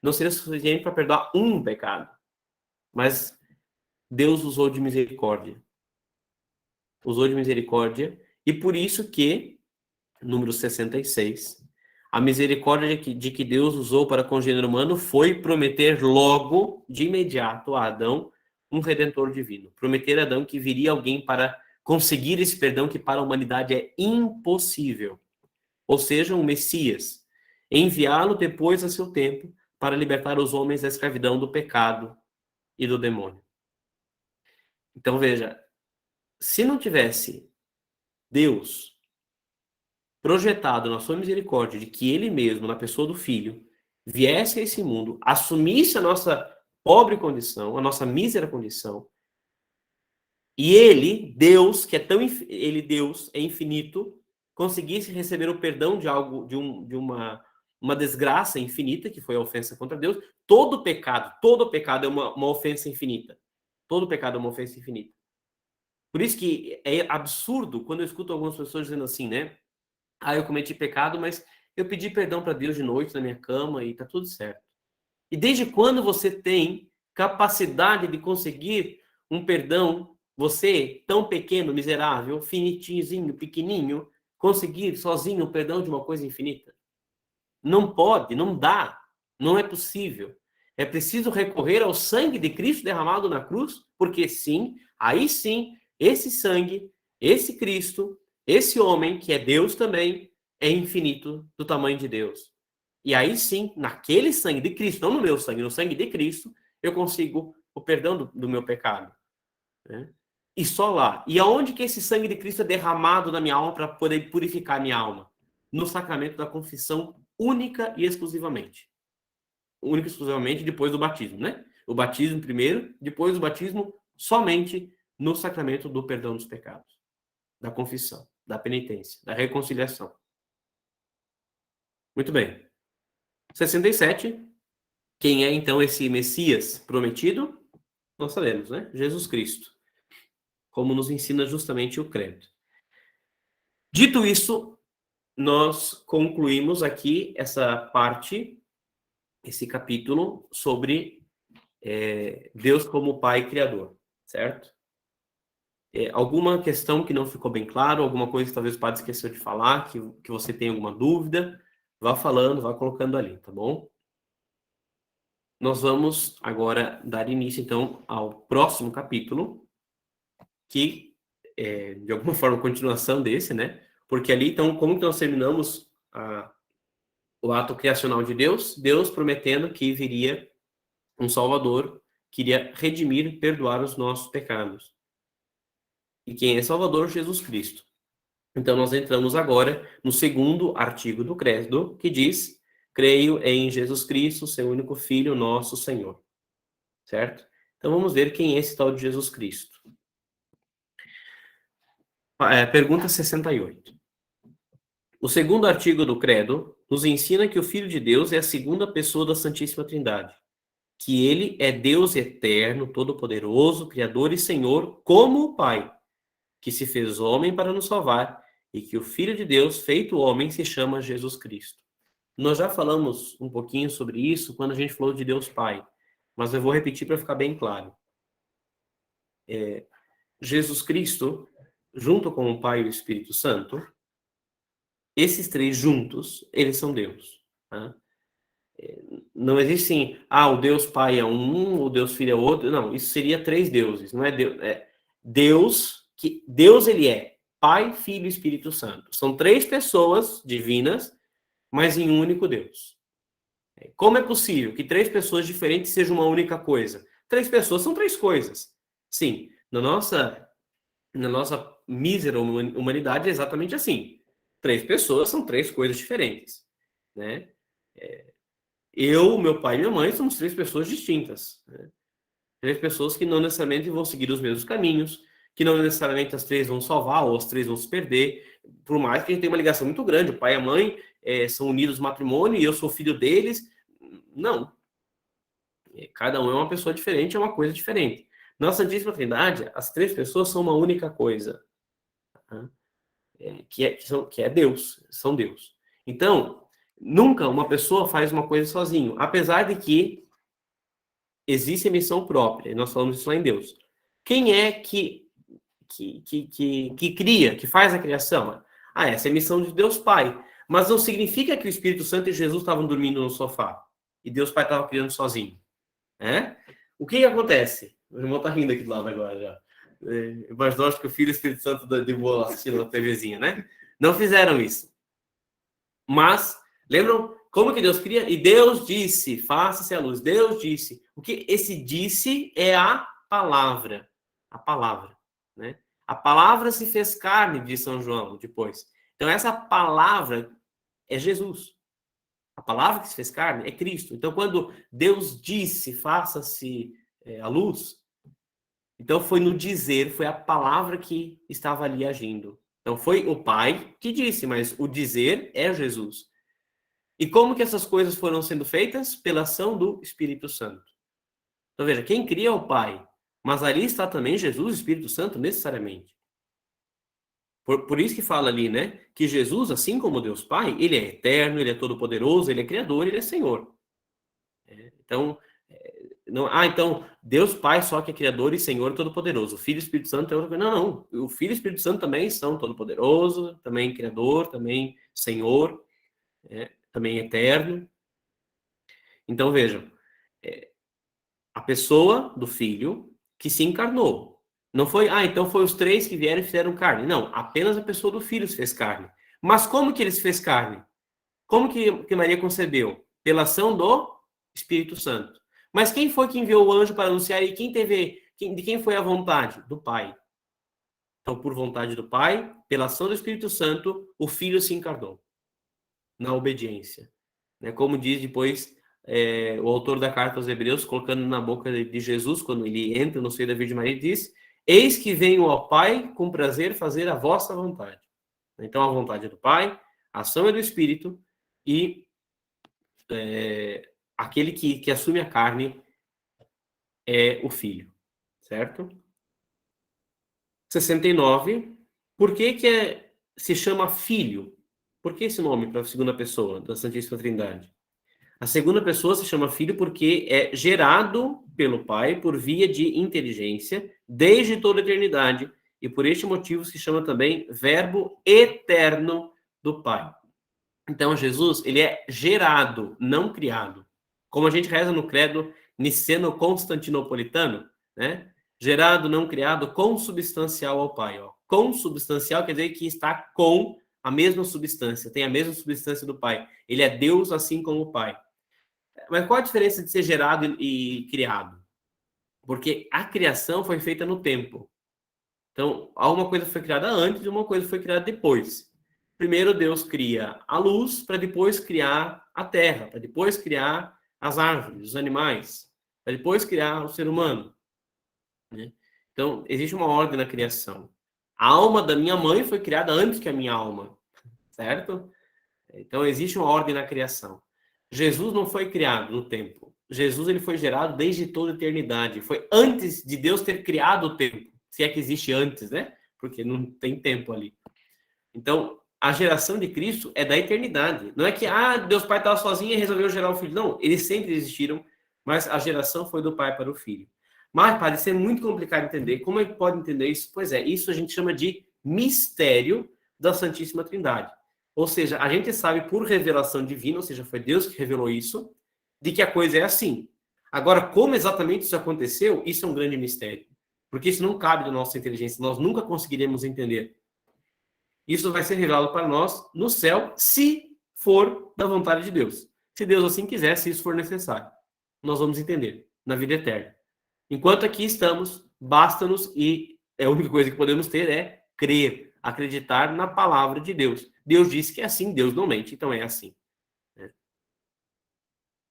Não seria suficiente para perdoar um pecado. Mas Deus usou de misericórdia. Usou de misericórdia. E por isso que, número 66, a misericórdia de que Deus usou para com o gênero humano foi prometer logo, de imediato, a Adão, um redentor divino. Prometer a Adão que viria alguém para conseguir esse perdão que para a humanidade é impossível. Ou seja, um Messias. Enviá-lo depois a seu tempo para libertar os homens da escravidão do pecado e do demônio. Então, veja, se não tivesse Deus projetado na sua misericórdia de que ele mesmo, na pessoa do Filho, viesse a esse mundo, assumisse a nossa pobre condição, a nossa mísera condição, e ele, Deus, que é ele, Deus, é infinito, conseguisse receber o perdão de algo, de uma desgraça infinita, que foi a ofensa contra Deus. Todo pecado é uma ofensa infinita. Todo pecado é uma ofensa infinita. Por isso que é absurdo quando eu escuto algumas pessoas dizendo assim, né? Ah, eu cometi pecado, mas eu pedi perdão para Deus de noite na minha cama e tá tudo certo. E desde quando você tem capacidade de conseguir um perdão, você, tão pequeno, miserável, finitinho, pequenininho, conseguir sozinho o perdão de uma coisa infinita? Não pode, não dá, não é possível. É preciso recorrer ao sangue de Cristo derramado na cruz, porque sim, aí sim, esse sangue, esse Cristo, esse homem, que é Deus também, é infinito do tamanho de Deus. E aí sim, naquele sangue de Cristo, não no meu sangue, no sangue de Cristo, eu consigo o perdão do meu pecado, né? E só lá. E aonde que esse sangue de Cristo é derramado na minha alma para poder purificar a minha alma? No sacramento da confissão única e exclusivamente. Única e exclusivamente depois do batismo, né? O batismo primeiro, depois do batismo somente no sacramento do perdão dos pecados, da confissão, da penitência, da reconciliação. Muito bem. 67. Quem é então esse Messias prometido? Nós sabemos, né? Jesus Cristo, como nos ensina justamente o credo. Dito isso, nós concluímos aqui essa parte, esse capítulo sobre Deus como Pai Criador, certo? Alguma questão que não ficou bem claro, alguma coisa que talvez o padre esqueceu de falar, que você tem alguma dúvida, vá falando, vá colocando ali, tá bom? Nós vamos agora dar início, então, ao próximo capítulo, que é, de alguma forma, continuação desse, né? Porque ali, então, como que nós terminamos o ato criacional de Deus? Deus prometendo que viria um Salvador, que iria redimir, perdoar os nossos pecados. E quem é Salvador? Jesus Cristo. Então, nós entramos agora no segundo artigo do credo, que diz: creio em Jesus Cristo, seu único Filho, nosso Senhor. Certo? Então, vamos ver quem é esse tal de Jesus Cristo. Pergunta 68. O segundo artigo do credo nos ensina que o Filho de Deus é a segunda pessoa da Santíssima Trindade, que ele é Deus eterno, todo-poderoso, Criador e Senhor, como o Pai, que se fez homem para nos salvar, e que o Filho de Deus, feito homem, se chama Jesus Cristo. Nós já falamos um pouquinho sobre isso quando a gente falou de Deus Pai, mas eu vou repetir para ficar bem claro. Jesus Cristo, junto com o Pai e o Espírito Santo, esses três juntos, eles são Deus. Tá? Não existe assim, o Deus Pai é um, o Deus Filho é outro. Não, isso seria três deuses. Não é Deus. É Deus, que Deus ele é Pai, Filho e Espírito Santo. São três pessoas divinas, mas em um único Deus. Como é possível que três pessoas diferentes sejam uma única coisa? Três pessoas são três coisas. Sim, na nossa mísera humanidade é exatamente assim. Três pessoas são três coisas diferentes, né? Eu, meu pai e minha mãe somos três pessoas distintas, né? Três pessoas que não necessariamente vão seguir os mesmos caminhos, que não necessariamente as três vão salvar ou as três vão se perder, por mais que a gente tenha uma ligação muito grande. O pai e a mãe são unidos no matrimônio e eu sou filho deles. Não. Cada um é uma pessoa diferente, é uma coisa diferente. Na Santíssima Trindade, as três pessoas são uma única coisa, tá? que é Deus, são Deus. Então, nunca uma pessoa faz uma coisa sozinho, apesar de que existe a missão própria, e nós falamos isso lá em Deus. Quem é que cria, que faz a criação? Essa é a missão de Deus Pai. Mas não significa que o Espírito Santo e Jesus estavam dormindo no sofá e Deus Pai estava criando sozinho. O que acontece? O irmão tá rindo aqui do lado agora já. Mas nós que o Filho e o Espírito Santo de boa assistindo a TVzinha, né? Não fizeram isso. Mas, lembram como que Deus cria? E Deus disse, faça-se a luz. Deus disse. O que esse disse é a palavra. A palavra, né? A palavra se fez carne, diz São João depois. Então, essa palavra é Jesus. A palavra que se fez carne é Cristo. Então, quando Deus disse, faça-se a luz, então foi no dizer, foi a palavra que estava ali agindo. Então, foi o Pai que disse, mas o dizer é Jesus. E como que essas coisas foram sendo feitas? Pela ação do Espírito Santo. Então, veja, quem cria é o Pai, mas ali está também Jesus, o Espírito Santo, necessariamente. Por isso que fala ali, né? Que Jesus, assim como Deus Pai, ele é eterno, ele é todo-poderoso, ele é criador, ele é Senhor. Então, então, Deus Pai só que é criador e Senhor todo-poderoso. O Filho e o Espírito Santo é outra coisa. Não. O Filho e o Espírito Santo também são todo-poderoso, também criador, também Senhor, também eterno. Então, vejam, a pessoa do Filho que se encarnou. Não foi, então foi os três que vieram e fizeram carne. Não, apenas a pessoa do Filho se fez carne. Mas como que ele se fez carne? Como que Maria concebeu? Pela ação do Espírito Santo. Mas quem foi que enviou o anjo para anunciar e de quem foi a vontade? Do Pai. Então, por vontade do Pai, pela ação do Espírito Santo, o Filho se encarnou na obediência. Como diz depois o autor da carta aos Hebreus, colocando na boca de Jesus, quando ele entra no seio da Virgem Maria, diz: eis que venho ao Pai com prazer fazer a vossa vontade. Então, a vontade é do Pai, a ação é do Espírito, e aquele que assume a carne é o Filho, certo? 69. Por que se chama Filho? Por que esse nome para a segunda pessoa da Santíssima Trindade? A segunda pessoa se chama Filho porque é gerado pelo Pai por via de inteligência desde toda a eternidade, e por este motivo se chama também Verbo eterno do Pai. Então, Jesus, ele é gerado, não criado. Como a gente reza no credo niceno-constantinopolitano, né? Gerado, não criado, consubstancial ao Pai. Consubstancial quer dizer que está com a mesma substância, tem a mesma substância do Pai. Ele é Deus assim como o Pai. Mas qual a diferença de ser gerado e criado? Porque a criação foi feita no tempo. Então, uma coisa foi criada antes e uma coisa foi criada depois. Primeiro Deus cria a luz para depois criar a terra, para depois criar as árvores, os animais, para depois criar o ser humano. Né? Então, existe uma ordem na criação. A alma da minha mãe foi criada antes que a minha alma, certo? Então, existe uma ordem na criação. Jesus não foi criado no tempo. Jesus ele foi gerado desde toda a eternidade. Foi antes de Deus ter criado o tempo. Se é que existe antes, né? Porque não tem tempo ali. Então, a geração de Cristo é da eternidade. Não é que Deus Pai estava sozinho e resolveu gerar o Filho. Não, eles sempre existiram, mas a geração foi do Pai para o Filho. Mas, padre, isso é muito complicado de entender. Como é que pode entender isso? Pois é, isso a gente chama de mistério da Santíssima Trindade. Ou seja, a gente sabe por revelação divina, ou seja, foi Deus que revelou isso, de que a coisa é assim. Agora, como exatamente isso aconteceu, isso é um grande mistério. Porque isso não cabe da nossa inteligência, nós nunca conseguiremos entender. Isso vai ser revelado para nós no céu, se for da vontade de Deus. Se Deus assim quiser, se isso for necessário. Nós vamos entender na vida eterna. Enquanto aqui estamos, basta-nos e a única coisa que podemos ter é crer, acreditar na palavra de Deus. Deus disse que é assim, Deus não mente, então é assim.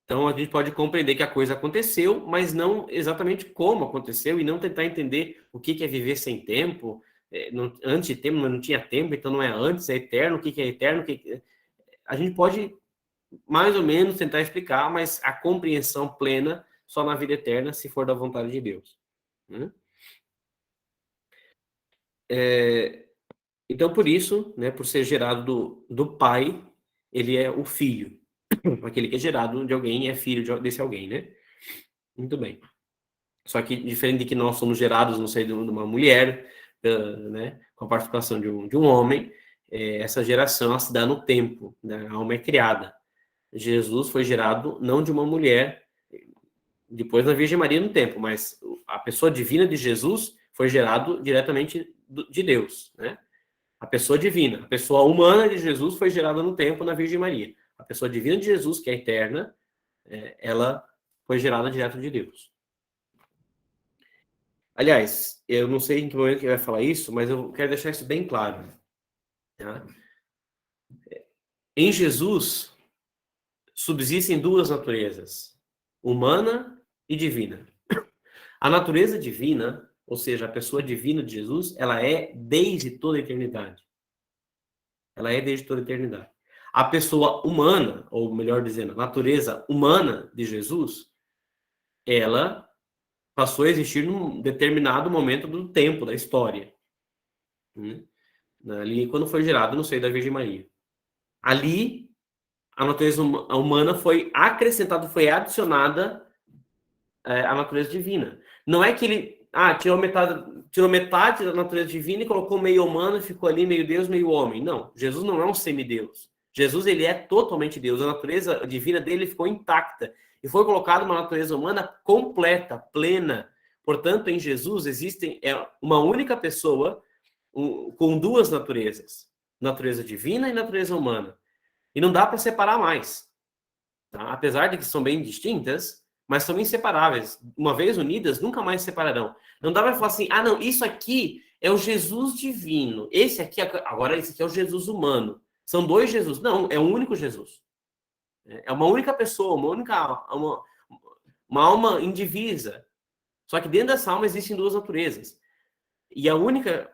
Então a gente pode compreender que a coisa aconteceu, mas não exatamente como aconteceu e não tentar entender o que é viver sem tempo. Antes de tempo, não tinha tempo, então não é antes, é eterno, o que é eterno. A gente pode mais ou menos tentar explicar, mas a compreensão plena só na vida eterna, se for da vontade de Deus. Né? Então, por isso, né, por ser gerado do Pai, ele é o Filho. Aquele que é gerado de alguém é filho desse alguém, né? Muito bem. Só que, diferente de que nós somos gerados no seio de uma mulher, né, com a participação de um homem, essa geração ela se dá no tempo, né? A alma é criada. Jesus foi gerado não de uma mulher, depois da Virgem Maria no tempo, mas a pessoa divina de Jesus foi gerado diretamente de Deus, né? A pessoa divina, a pessoa humana de Jesus foi gerada no tempo na Virgem Maria. A pessoa divina de Jesus, que é eterna, ela foi gerada direto de Deus. Aliás, eu não sei em que momento que vai falar isso, mas eu quero deixar isso bem claro. Tá? Em Jesus, subsistem duas naturezas, humana e divina. A natureza divina, ou seja, a pessoa divina de Jesus, ela é desde toda a eternidade. Ela é desde toda a eternidade. A pessoa humana, ou melhor dizendo, a natureza humana de Jesus, ela passou a existir num determinado momento do tempo, da história. Ali, quando foi gerado no seio da Virgem Maria. Ali, a natureza humana foi acrescentada, foi adicionada à natureza divina. Não é que ele tirou metade da natureza divina e colocou meio humano e ficou ali meio Deus, meio homem. Não, Jesus não é um semideus. Jesus ele é totalmente Deus. A natureza divina dele ficou intacta e foi colocada uma natureza humana completa, plena. Portanto, em Jesus existem uma única pessoa com duas naturezas, natureza divina e natureza humana. E não dá para separar mais. Tá? Apesar de que são bem distintas, mas são inseparáveis. Uma vez unidas, nunca mais se separarão. Não dá para falar assim, não, isso aqui é o Jesus divino. Esse aqui, agora esse aqui é o Jesus humano. São dois Jesus. Não, é um único Jesus. É uma única pessoa, uma alma indivisa. Só que dentro dessa alma existem duas naturezas. E a única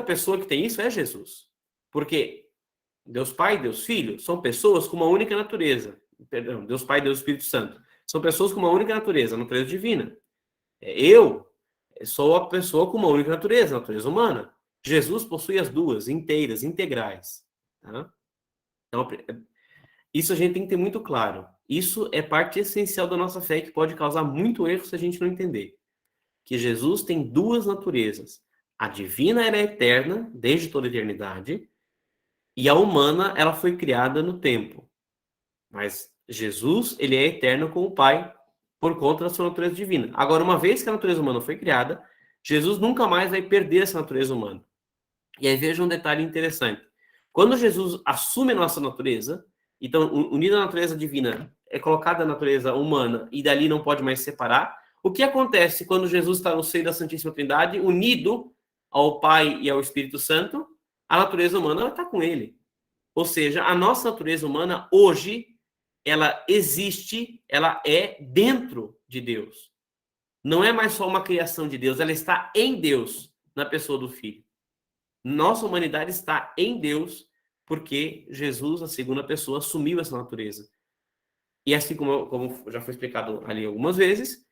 pessoa que tem isso é Jesus. Porque Deus Pai e Deus Filho são pessoas com uma única natureza. Perdão, Deus Pai e Deus Espírito Santo. São pessoas com uma única natureza, a natureza divina. Eu sou a pessoa com uma única natureza, a natureza humana. Jesus possui as duas, inteiras, integrais. Tá? Então, isso a gente tem que ter muito claro. Isso é parte essencial da nossa fé que pode causar muito erro se a gente não entender. Que Jesus tem duas naturezas. A divina ela é eterna, desde toda a eternidade, e a humana ela foi criada no tempo. Mas Jesus, ele é eterno com o Pai por conta da sua natureza divina. Agora, uma vez que a natureza humana foi criada, Jesus nunca mais vai perder essa natureza humana. E aí veja um detalhe interessante. Quando Jesus assume a nossa natureza, então, unida à natureza divina, é colocada a natureza humana e dali não pode mais se separar, o que acontece quando Jesus está no seio da Santíssima Trindade, unido ao Pai e ao Espírito Santo? A natureza humana está com ele. Ou seja, a nossa natureza humana hoje ela existe, ela é dentro de Deus. Não é mais só uma criação de Deus, ela está em Deus, na pessoa do Filho. Nossa humanidade está em Deus, porque Jesus, a segunda pessoa, assumiu essa natureza. E assim como já foi explicado ali algumas vezes,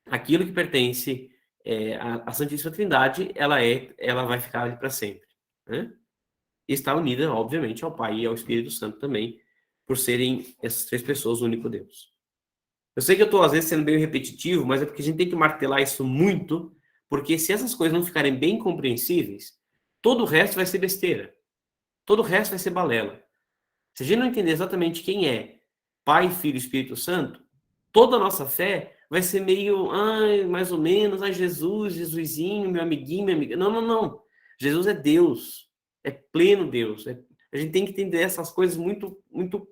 aquilo que pertence à Santíssima Trindade, ela vai ficar ali para sempre. Né? E está unida, obviamente, ao Pai e ao Espírito Santo também, por serem essas três pessoas o único Deus. Eu sei que eu estou, às vezes, sendo meio repetitivo, mas é porque a gente tem que martelar isso muito, porque se essas coisas não ficarem bem compreensíveis, todo o resto vai ser besteira. Todo o resto vai ser balela. Se a gente não entender exatamente quem é Pai, Filho e Espírito Santo, toda a nossa fé vai ser meio, ai, mais ou menos, ai, Jesus, Jesusinho, meu amiguinho, minha amiga. Não, não, não. Jesus é Deus. É pleno Deus. A gente tem que entender essas coisas muito, muito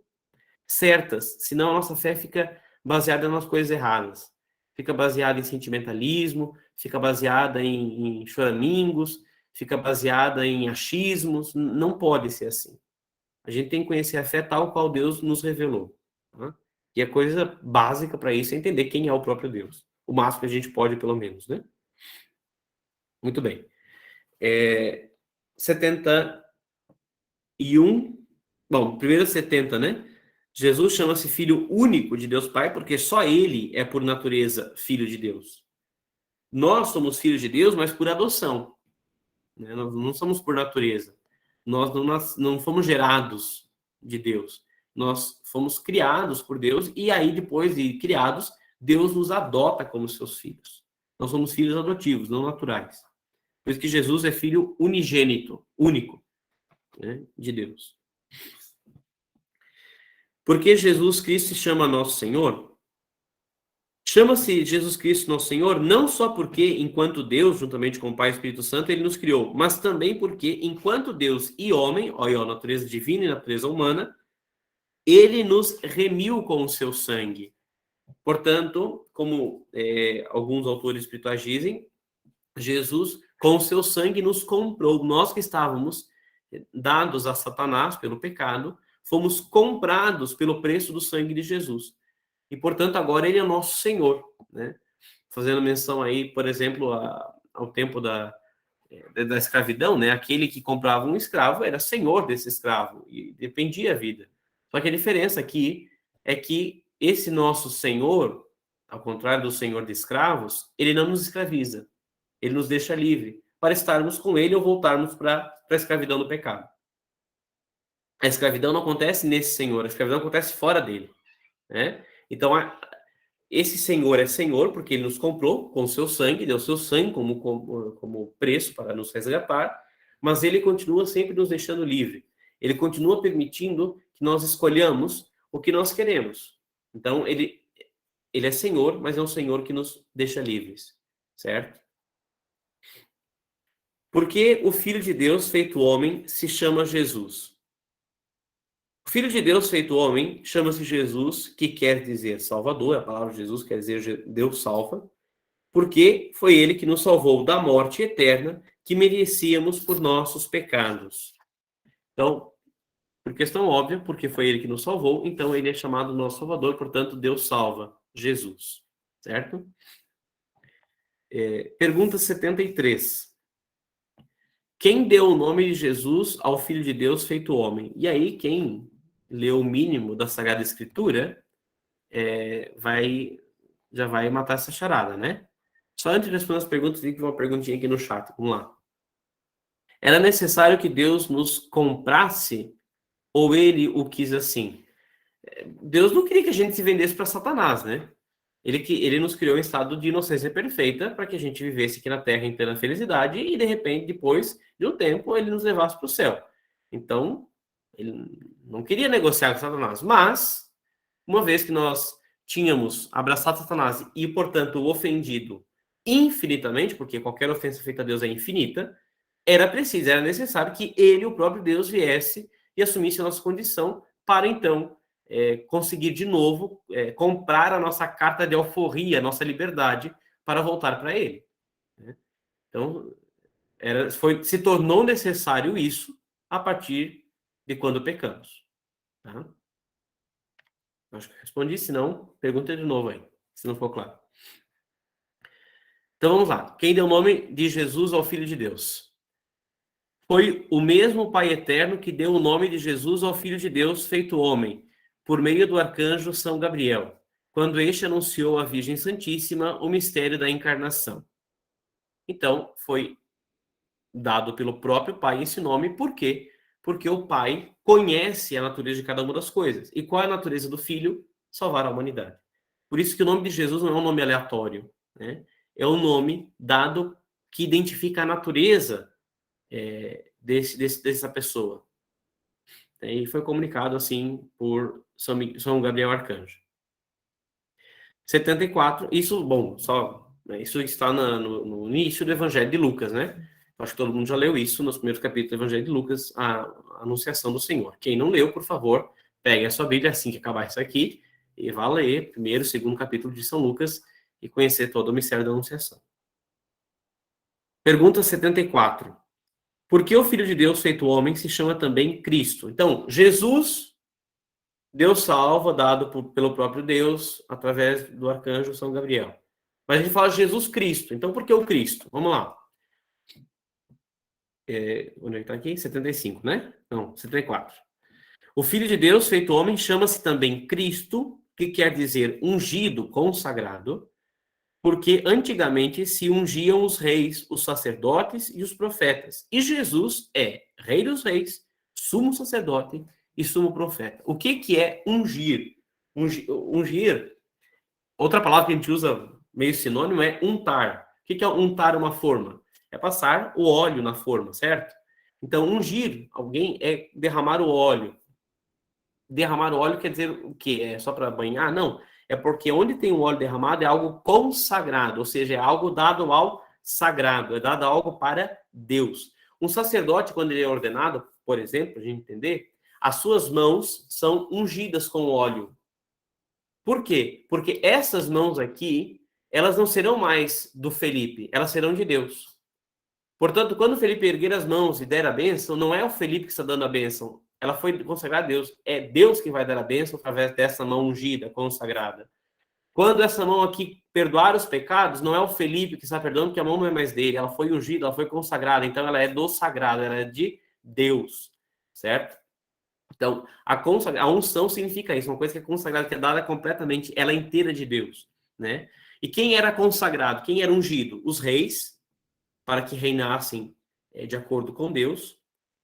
certas, senão a nossa fé fica baseada nas coisas erradas. Fica baseada em sentimentalismo, fica baseada em choramingos, fica baseada em achismos. Não pode ser assim. A gente tem que conhecer a fé tal qual Deus nos revelou. Tá? E a coisa básica para isso é entender quem é o próprio Deus. O máximo que a gente pode, pelo menos, né? Muito bem. 71. Bom, primeiro 70, né? Jesus chama-se Filho único de Deus Pai, porque só ele é, por natureza, Filho de Deus. Nós somos filhos de Deus, mas por adoção. Né? Nós não somos por natureza. Nós não fomos gerados de Deus. Nós fomos criados por Deus, e aí, depois de criados, Deus nos adota como seus filhos. Nós somos filhos adotivos, não naturais. Por isso que Jesus é filho unigênito, único, né, de Deus. Porque Jesus Cristo se chama nosso Senhor? Chama-se Jesus Cristo nosso Senhor não só porque, enquanto Deus, juntamente com o Pai e o Espírito Santo, ele nos criou, mas também porque, enquanto Deus e homem, olha a natureza divina e a natureza humana, ele nos remiu com o seu sangue. Portanto, como alguns autores espirituais dizem, Jesus, com o seu sangue, nos comprou. Nós que estávamos dados a Satanás pelo pecado, fomos comprados pelo preço do sangue de Jesus. E, portanto, agora ele é nosso Senhor, né? Fazendo menção aí, por exemplo, ao tempo da escravidão, né? Aquele que comprava um escravo era senhor desse escravo e dependia a vida. Só que a diferença aqui é que esse nosso Senhor, ao contrário do Senhor de escravos, ele não nos escraviza, ele nos deixa livre para estarmos com ele ou voltarmos para a escravidão do pecado. A escravidão não acontece nesse Senhor, a escravidão acontece fora dele, né? Então, esse Senhor é Senhor porque ele nos comprou com o seu sangue, deu o seu sangue como preço para nos resgatar, mas ele continua sempre nos deixando livre. Ele continua permitindo que nós escolhamos o que nós queremos. Então, ele é Senhor, mas é um Senhor que nos deixa livres, certo? Porque o Filho de Deus feito homem se chama Jesus. O Filho de Deus feito homem chama-se Jesus, que quer dizer Salvador, a palavra Jesus quer dizer Deus salva, porque foi ele que nos salvou da morte eterna que merecíamos por nossos pecados. Então, por questão óbvia, porque foi ele que nos salvou, então ele é chamado nosso Salvador, portanto, Deus salva, Jesus. Certo? Pergunta 73. Quem deu o nome de Jesus ao Filho de Deus feito homem? E aí, quem leu o mínimo da Sagrada Escritura já vai matar essa charada, né? Só antes de responder as perguntas, vi que uma perguntinha aqui no chat. Vamos lá. Era necessário que Deus nos comprasse ou ele o quis assim? Deus não queria que a gente se vendesse para Satanás, né? Ele nos criou em estado de inocência perfeita para que a gente vivesse aqui na Terra em plena felicidade e, de repente, depois de um tempo, ele nos levasse para o céu. Então, ele não queria negociar com Satanás. Mas, uma vez que nós tínhamos abraçado Satanás e, portanto, o ofendido infinitamente, porque qualquer ofensa feita a Deus é infinita, era necessário que ele, o próprio Deus, viesse e assumisse a nossa condição para, então, conseguir de novo comprar a nossa carta de alforria, a nossa liberdade, para voltar para ele. Né? Então, se tornou necessário isso a partir de quando pecamos. Tá? Acho que respondi, se não, pergunta de novo aí, se não for claro. Então vamos lá. Quem deu o nome de Jesus ao Filho de Deus? Foi o mesmo Pai Eterno que deu o nome de Jesus ao Filho de Deus feito homem, por meio do arcanjo São Gabriel, quando este anunciou à Virgem Santíssima o mistério da encarnação. Então, foi dado pelo próprio Pai esse nome, por quê? Porque o Pai conhece a natureza de cada uma das coisas. E qual é a natureza do Filho? Salvar a humanidade. Por isso que o nome de Jesus não é um nome aleatório, né? É um nome dado que identifica a natureza dessa pessoa. E foi comunicado assim por São Gabriel Arcanjo. 74, isso, bom, só, né, isso está no início do Evangelho de Lucas, né? Acho que todo mundo já leu isso nos primeiros capítulos do Evangelho de Lucas, a Anunciação do Senhor. Quem não leu, por favor, pegue a sua Bíblia assim que acabar isso aqui e vá ler primeiro e segundo capítulo de São Lucas e conhecer todo o mistério da Anunciação. Pergunta 74. Por que o Filho de Deus feito homem se chama também Cristo? Então, Jesus, Deus salva, dado pelo próprio Deus, através do arcanjo São Gabriel. Mas a gente fala Jesus Cristo. Então, por que o Cristo? Vamos lá. Onde é que está aqui? 75, né? Não, 74. O Filho de Deus feito homem chama-se também Cristo, que quer dizer ungido, consagrado, porque antigamente se ungiam os reis, os sacerdotes e os profetas. E Jesus é Rei dos Reis, sumo sacerdote e sumo profeta. O que é ungir? Ungir, outra palavra que a gente usa meio sinônimo é untar. O que é untar uma forma? É passar o óleo na forma, certo? Então, ungir alguém é derramar o óleo. Derramar o óleo quer dizer o quê? É só para banhar? Não. É porque onde tem o óleo derramado é algo consagrado, ou seja, é algo dado ao sagrado, é dado algo para Deus. Um sacerdote, quando ele é ordenado, por exemplo, para a gente entender, as suas mãos são ungidas com óleo. Por quê? Porque essas mãos aqui, elas não serão mais do Felipe, elas serão de Deus. Portanto, quando o Felipe erguer as mãos e der a bênção, não é o Felipe que está dando a bênção, ela foi consagrada a Deus. É Deus que vai dar a bênção através dessa mão ungida, consagrada. Quando essa mão aqui perdoar os pecados, não é o Felipe que está perdoando, porque a mão não é mais dele. Ela foi ungida, ela foi consagrada. Então, ela é do sagrado, ela é de Deus. Certo? Então, a unção significa isso. Uma coisa que é consagrada, que é dada completamente, ela é inteira de Deus. Né? E quem era consagrado? Quem era ungido? Os reis, para que reinassem de acordo com Deus.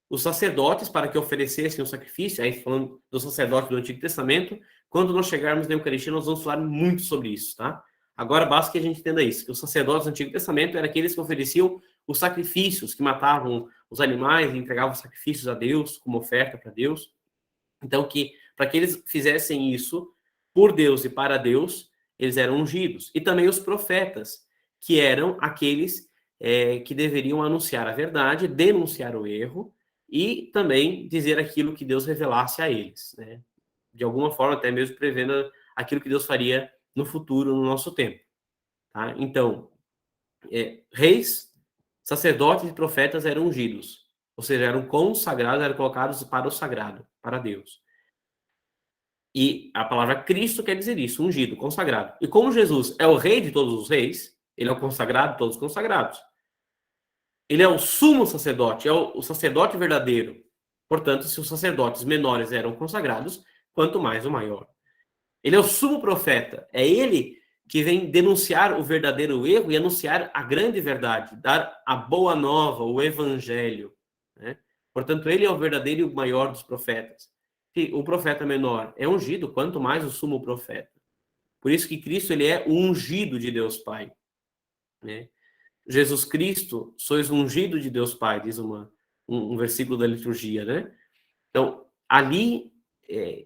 Os sacerdotes, para que oferecessem o sacrifício, aí falando dos sacerdotes do Antigo Testamento, quando nós chegarmos na Eucaristia, nós vamos falar muito sobre isso, tá? Agora, basta que a gente entenda isso, que os sacerdotes do Antigo Testamento eram aqueles que ofereciam os sacrifícios, que matavam os animais e entregavam sacrifícios a Deus, como oferta para Deus. Então, para que eles fizessem isso por Deus e para Deus, eles eram ungidos. E também os profetas, que eram aqueles que deveriam anunciar a verdade, denunciar o erro, e também dizer aquilo que Deus revelasse a eles, né? De alguma forma, até mesmo prevendo aquilo que Deus faria no futuro, no nosso tempo. Tá? Então, reis, sacerdotes e profetas eram ungidos, ou seja, eram consagrados, eram colocados para o sagrado, para Deus. E a palavra Cristo quer dizer isso, ungido, consagrado. E como Jesus é o rei de todos os reis, ele é o consagrado de todos os consagrados. Ele é o sumo sacerdote, é o sacerdote verdadeiro. Portanto, se os sacerdotes menores eram consagrados, quanto mais o maior. Ele é o sumo profeta. É ele que vem denunciar o verdadeiro erro e anunciar a grande verdade, dar a boa nova, o evangelho. Né? Portanto, ele é o verdadeiro e o maior dos profetas. E o profeta menor é ungido, quanto mais o sumo profeta. Por isso que Cristo ele é o ungido de Deus Pai. Né? Jesus Cristo, sois ungido de Deus Pai, diz um versículo da liturgia, né? Então, ali,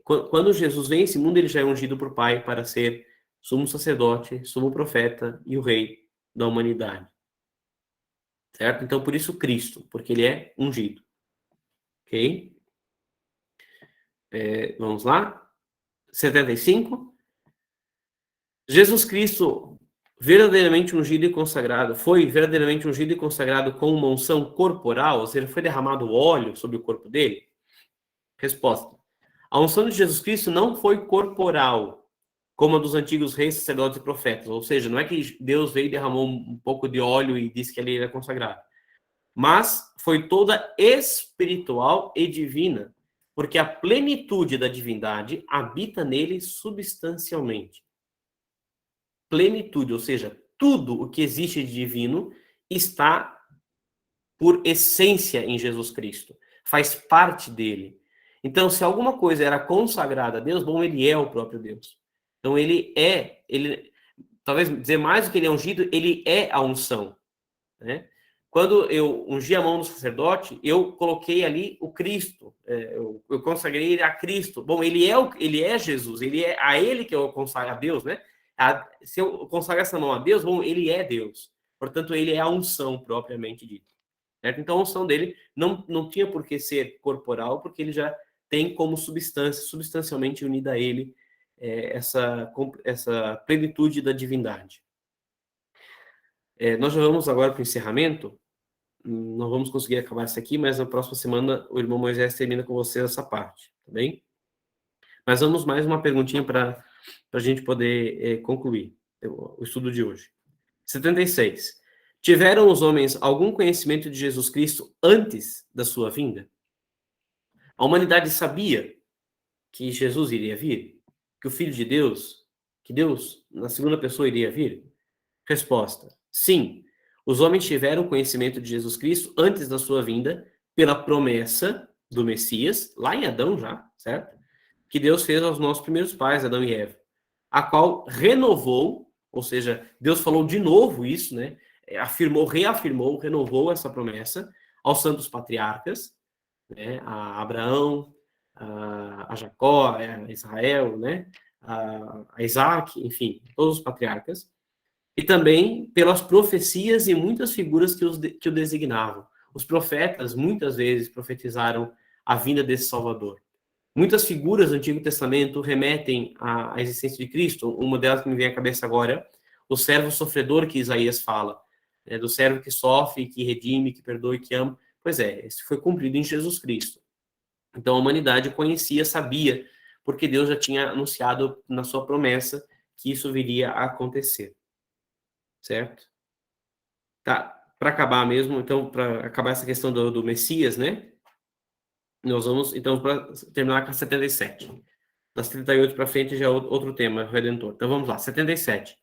quando Jesus vem a esse mundo, ele já é ungido por Pai para ser sumo sacerdote, sumo profeta e o rei da humanidade. Certo? Então, por isso Cristo, porque ele é ungido. Ok? Vamos lá? 75. Jesus Cristo verdadeiramente ungido e consagrado, foi verdadeiramente ungido e consagrado com uma unção corporal, ou seja, foi derramado óleo sobre o corpo dele? Resposta. A unção de Jesus Cristo não foi corporal, como a dos antigos reis, sacerdotes e profetas. Ou seja, não é que Deus veio e derramou um pouco de óleo e disse que ele era consagrado. Mas foi toda espiritual e divina, porque a plenitude da divindade habita nele substancialmente. Plenitude, ou seja, tudo o que existe de divino está por essência em Jesus Cristo, faz parte dele. Então, se alguma coisa era consagrada a Deus, bom, ele é o próprio Deus. Então talvez dizer mais do que ele é ungido, ele é a unção, né? Quando eu ungi a mão do sacerdote, eu coloquei ali o Cristo, eu consagrei ele a Cristo. Bom, ele é Jesus, ele é a ele que eu consagro a Deus, né? Se eu consagro essa mão a Deus, bom, ele é Deus. Portanto, ele é a unção propriamente dita. Certo? Então, a unção dele não tinha por que ser corporal, porque ele já tem como substância, substancialmente unida a ele, essa plenitude da divindade. Nós já vamos agora para o encerramento. Não vamos conseguir acabar isso aqui, mas na próxima semana o irmão Moisés termina com vocês essa parte, tá bem? Mas vamos mais uma perguntinha para a gente poder concluir o estudo de hoje. 76. Tiveram os homens algum conhecimento de Jesus Cristo antes da sua vinda? A humanidade sabia que Jesus iria vir? Que o Filho de Deus, que Deus, na segunda pessoa, iria vir? Resposta: sim. Os homens tiveram conhecimento de Jesus Cristo antes da sua vinda, pela promessa do Messias, lá em Adão já, certo? Que Deus fez aos nossos primeiros pais, Adão e Eva, a qual renovou, ou seja, Deus falou de novo isso, né? Reafirmou, renovou essa promessa aos santos patriarcas, né? A Abraão, a Jacó, a Israel, né? A Isaac, enfim, todos os patriarcas, e também pelas profecias e muitas figuras que o designavam. Os profetas muitas vezes profetizaram a vinda desse Salvador. Muitas figuras do Antigo Testamento remetem à existência de Cristo. Uma delas que me vem à cabeça agora, o servo sofredor que Isaías fala, né, do servo que sofre, que redime, que perdoa e que ama. Pois é, isso foi cumprido em Jesus Cristo. Então a humanidade conhecia, sabia, porque Deus já tinha anunciado na sua promessa que isso viria a acontecer. Certo? Tá, para acabar mesmo, então, para acabar essa questão do Messias, né? Nós vamos, então, para terminar com a 77. Das 38 para frente já é outro tema, Redentor. Então vamos lá, 77.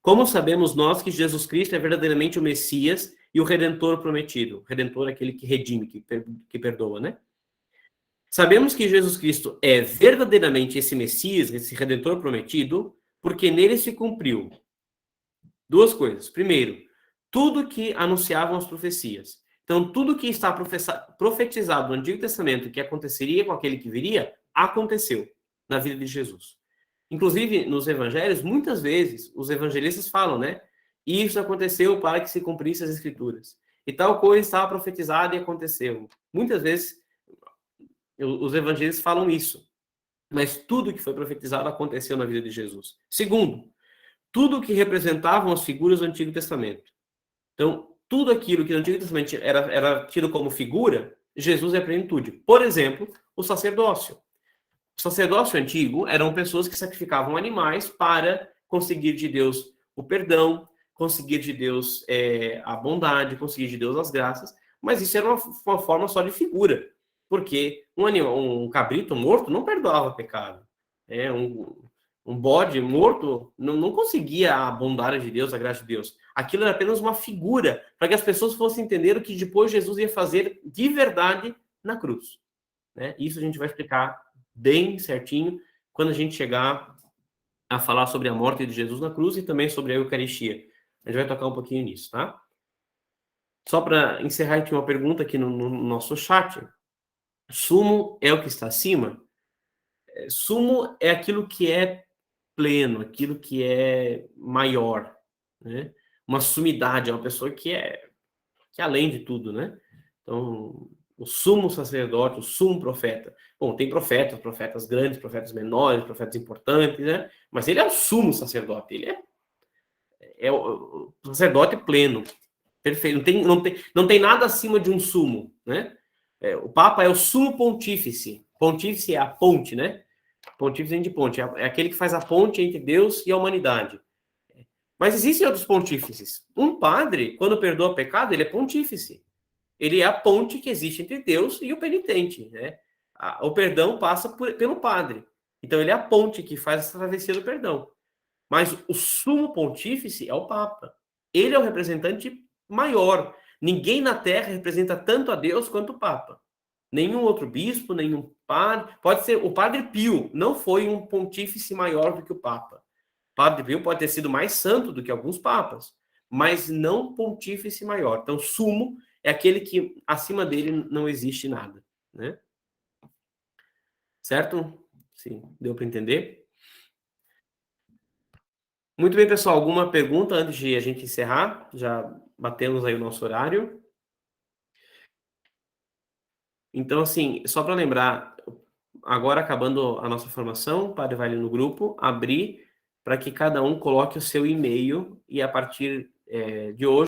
Como sabemos nós que Jesus Cristo é verdadeiramente o Messias e o Redentor prometido? Redentor é aquele que redime, que perdoa, né? Sabemos que Jesus Cristo é verdadeiramente esse Messias, esse Redentor prometido, porque nele se cumpriu duas coisas. Primeiro, tudo que anunciavam as profecias. Então, tudo que está profetizado no Antigo Testamento que aconteceria com aquele que viria, aconteceu na vida de Jesus. Inclusive, nos evangelhos, muitas vezes, os evangelistas falam, né? Isso aconteceu para que se cumprisse as escrituras. E tal coisa estava profetizada e aconteceu. Muitas vezes, os evangelistas falam isso. Mas tudo que foi profetizado aconteceu na vida de Jesus. Segundo, tudo que representavam as figuras do Antigo Testamento. Então, tudo aquilo que no Antigo Testamento era tido como figura, Jesus é a plenitude. Por exemplo, o sacerdócio. O sacerdócio antigo eram pessoas que sacrificavam animais para conseguir de Deus o perdão, conseguir de Deus a bondade, conseguir de Deus as graças, mas isso era uma forma só de figura, porque um cabrito morto não perdoava pecado. Um bode morto não conseguia a bondade de Deus, a graça de Deus. Aquilo era apenas uma figura, para que as pessoas fossem entender o que depois Jesus ia fazer de verdade na cruz. Né? Isso a gente vai explicar bem certinho quando a gente chegar a falar sobre a morte de Jesus na cruz e também sobre a Eucaristia. A gente vai tocar um pouquinho nisso, tá? Só para encerrar aqui uma pergunta aqui no nosso chat. Sumo é o que está acima? Sumo é aquilo que é pleno, aquilo que é maior, né? Uma sumidade, é uma pessoa que é além de tudo, né? Então, o sumo sacerdote, o sumo profeta. Bom, tem profetas grandes, profetas menores, profetas importantes, né? Mas ele é o sumo sacerdote, ele é o sacerdote pleno, perfeito. Não tem nada acima de um sumo, né? O Papa é o sumo pontífice. Pontífice é a ponte, né? Pontífice vem de ponte, é aquele que faz a ponte entre Deus e a humanidade. Mas existem outros pontífices. Um padre, quando perdoa pecado, ele é pontífice. Ele é a ponte que existe entre Deus e o penitente, né? O perdão passa pelo padre. Então, ele é a ponte que faz essa travessia do perdão. Mas o sumo pontífice é o Papa. Ele é o representante maior. Ninguém na Terra representa tanto a Deus quanto o Papa. Nenhum outro bispo, nenhum padre, pode ser o Padre Pio, não foi um pontífice maior do que o Papa. O Padre Pio pode ter sido mais santo do que alguns papas, mas não pontífice maior. Então, sumo é aquele que acima dele não existe nada, né? Certo? Sim, deu para entender? Muito bem, pessoal. Alguma pergunta antes de a gente encerrar? Já batemos aí o nosso horário. Então, assim, só para lembrar, agora acabando a nossa formação, o padre vai ali no grupo, abrir para que cada um coloque o seu e-mail e a partir de hoje